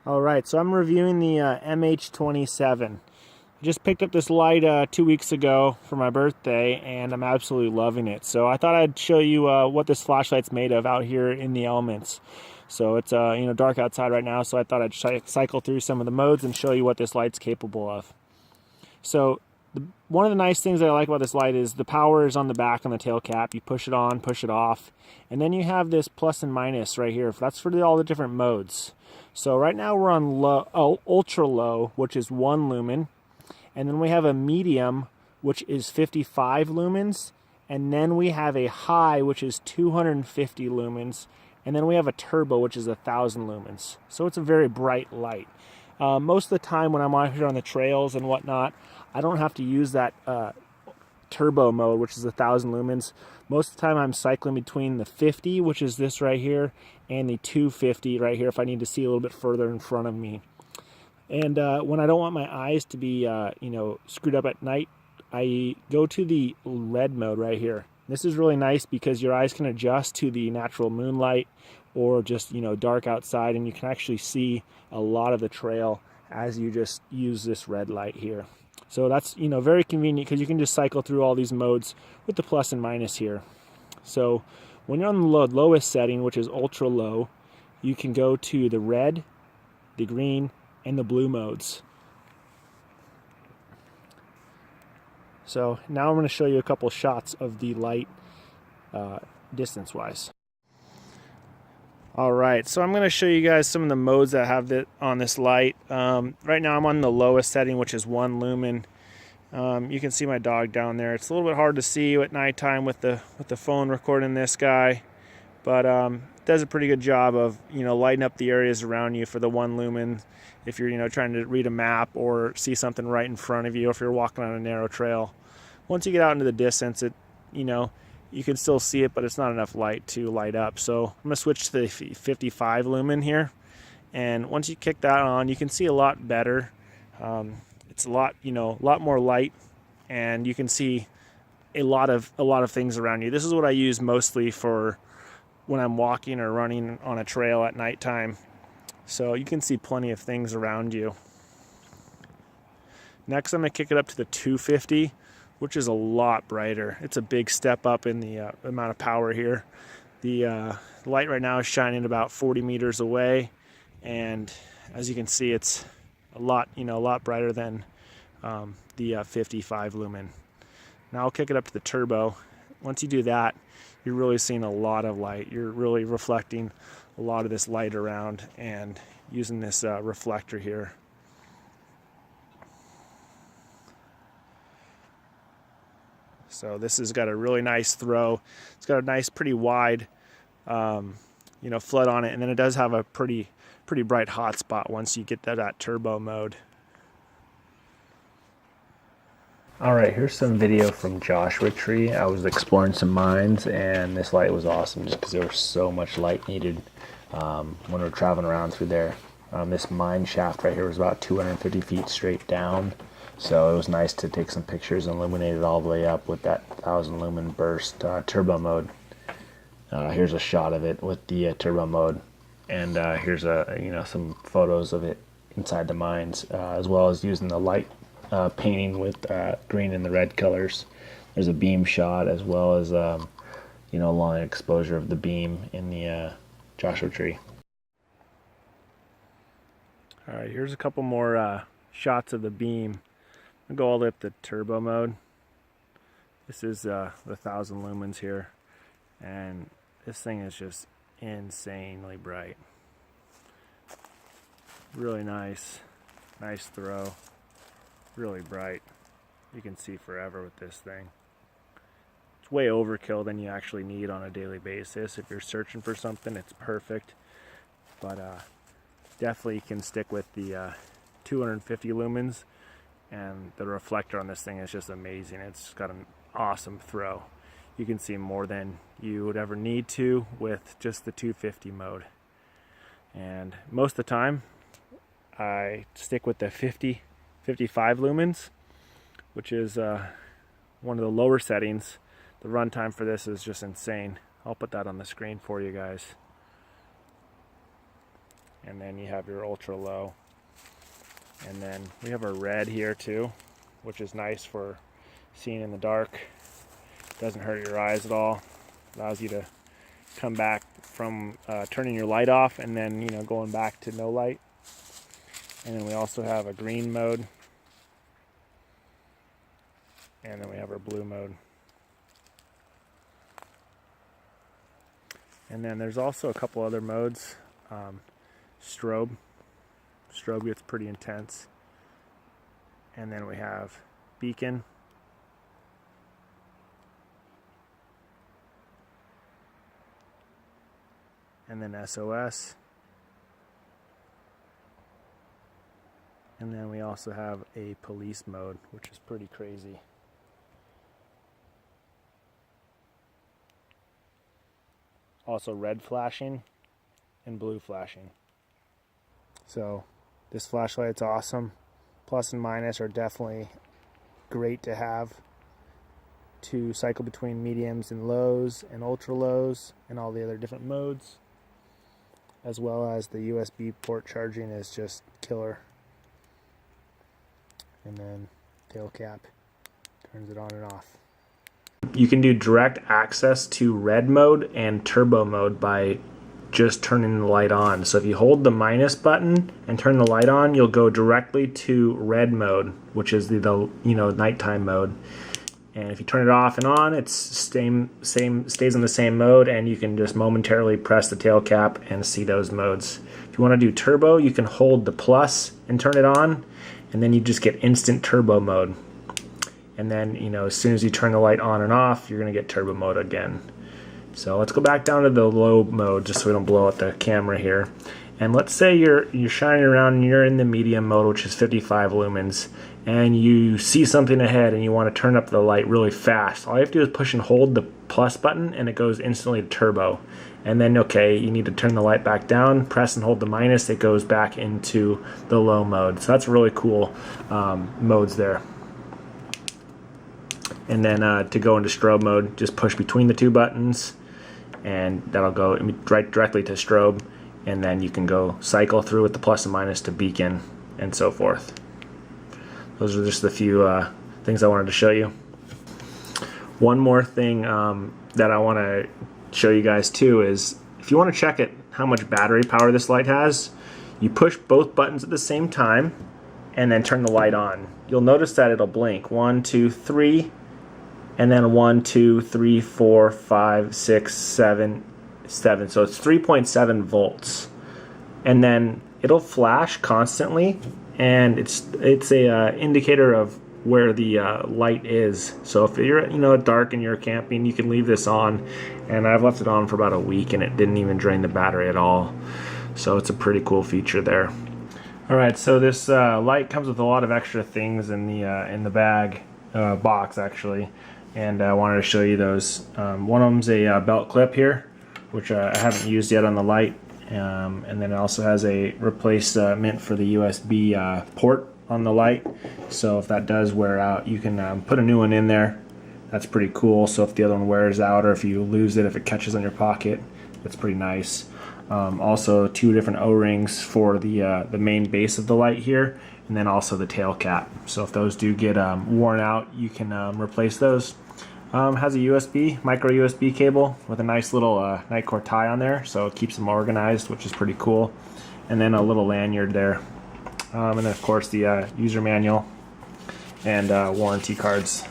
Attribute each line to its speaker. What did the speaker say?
Speaker 1: Alright, so I'm reviewing the MH27. I just picked up this light 2 weeks ago for my birthday, and I'm absolutely loving it. So I thought I'd show you what this flashlight's made of out here in the elements. So it's dark outside right now, so I thought I'd cycle through some of the modes and show you what this light's capable of. So one of the nice things that I like about this light is the power is on the back on the tail cap. You push it on, push it off, and then you have this plus and minus right here. That's for all the different modes. So right now we're on ultra low, which is 1 lumen, and then we have a medium, which is 55 lumens, and then we have a high, which is 250 lumens, and then we have a turbo, which is 1,000 lumens. So it's a very bright light. Most of the time when I'm out here on the trails and whatnot, I don't have to use that turbo mode, which is 1,000 lumens. Most of the time I'm cycling between the 50, which is this right here, and the 250 right here if I need to see a little bit further in front of me. And when I don't want my eyes to be screwed up at night, I go to the red mode right here. This is really nice because your eyes can adjust to the natural moonlight or just dark outside, and you can actually see a lot of the trail as you just use this red light here. So that's very convenient because you can just cycle through all these modes with the plus and minus here. So when you're on the lowest setting, which is ultra low, you can go to the red, the green, and the blue modes. So now I'm going to show you a couple shots of the light distance wise. Alright, so I'm going to show you guys some of the modes that have on this light. Right now I'm on the lowest setting, which is 1 lumen. You can see my dog down there. It's a little bit hard to see at nighttime with the phone recording this guy, but it does a pretty good job of lighting up the areas around you for the 1 lumen if you're trying to read a map or see something right in front of you, if you're walking on a narrow trail. Once you get out into the distance, you can still see it, but it's not enough light to light up. So I'm going to switch to the 55 lumen here, and once you kick that on, you can see a lot better. It's a lot more light, and you can see a lot of things around you. This is what I use mostly for when I'm walking or running on a trail at nighttime. So you can see plenty of things around you. Next, I'm going to kick it up to the 250, which is a lot brighter. It's a big step up in the amount of power here. The light right now is shining about 40 meters away, and as you can see, it's a lot brighter than the 55 lumen. Now I'll kick it up to the turbo. Once you do that, you're really seeing a lot of light. You're really reflecting a lot of this light around and using this reflector here. So this has got a really nice throw. It's got a nice, pretty wide, flood on it, and then it does have a pretty bright hot spot once you get that turbo mode.
Speaker 2: All right, here's some video from Joshua Tree. I was exploring some mines, and this light was awesome just because there was so much light needed when we were traveling around through there. This mine shaft right here was about 250 feet straight down, so it was nice to take some pictures and illuminate it all the way up with that 1,000 lumen burst turbo mode. Here's a shot of it with the turbo mode, and here's some photos of it inside the mines, as well as using the light painting with green and the red colors. There's a beam shot as well as long exposure of the beam in the Joshua Tree.
Speaker 1: All right, here's a couple more shots of the beam. I'll go all the way up to turbo mode. This is the 1,000 lumens here, and this thing is just insanely bright. Really nice throw. Really bright. You can see forever with this thing. It's way overkill than you actually need on a daily basis. If you're searching for something, it's perfect, but definitely can stick with the 250 lumens, and the reflector on this thing is just amazing. It's got an awesome throw. You can see more than you would ever need to with just the 250 mode. And most of the time I stick with the 55 lumens, which is one of the lower settings. The runtime for this is just insane. I'll put that on the screen for you guys. and then you have your ultra low. And then we have our red here too, which is nice for seeing in the dark. Doesn't hurt your eyes at all. Allows you to come back from turning your light off and then, you know, going back to no light. And then we also have a green mode. And then we have our blue mode. And then there's also a couple other modes. Strobe. Strobe gets pretty intense. And then we have beacon. And then SOS. And then we also have a police mode, which is pretty crazy. Also red flashing and blue flashing. So this flashlight's awesome. Plus and minus are definitely great to have to cycle between mediums and lows and ultra lows and all the other different modes, as well as the USB port charging is just killer. And then tail cap turns it on and off. You can do direct access to red mode and turbo mode by just turning the light on. So if you hold the minus button and turn the light on, you'll go directly to red mode, which is the nighttime mode. And if you turn it off and on, it's stays in the same mode, and you can just momentarily press the tail cap and see those modes. If you want to do turbo, you can hold the plus and turn it on, and then you just get instant turbo mode. And then, as soon as you turn the light on and off, you're going to get turbo mode again. So let's go back down to the low mode just so we don't blow out the camera here. And let's say you're shining around and you're in the medium mode, which is 55 lumens, and you see something ahead and you want to turn up the light really fast. All you have to do is push and hold the plus button and it goes instantly to turbo. And then, okay, you need to turn the light back down, press and hold the minus, it goes back into the low mode. So that's really cool modes there. And then to go into strobe mode, just push between the two buttons and that'll go directly to strobe. And then you can go cycle through with the plus and minus to beacon and so forth. Those are just a few things I wanted to show you. One more thing that I want to show you guys too is if you want to check it how much battery power this light has, you push both buttons at the same time and then turn the light on. You'll notice that it'll blink 1, 2, 3, and then 1, 2, 3, 4, 5, 6, 7. So it's 3.7 volts, and then it'll flash constantly, and it's a indicator of where the light is. So if you're dark and you're camping, you can leave this on, and I've left it on for about a week and it didn't even drain the battery at all. So it's a pretty cool feature there. All right, so this light comes with a lot of extra things in the bag box actually, and I wanted to show you those. One of them's a belt clip here, which I haven't used yet on the light, and then it also has a replacement for the USB port on the light, so if that does wear out, you can put a new one in there. That's pretty cool. So if the other one wears out, or if you lose it, if it catches on your pocket, that's pretty nice. Also 2 different O-rings for the main base of the light here, and then also the tail cap. So if those do get worn out, you can replace those. Has a micro USB cable with a nice little Nitecore tie on there, so it keeps them organized, which is pretty cool. And then a little lanyard there. And then of course the user manual and warranty cards.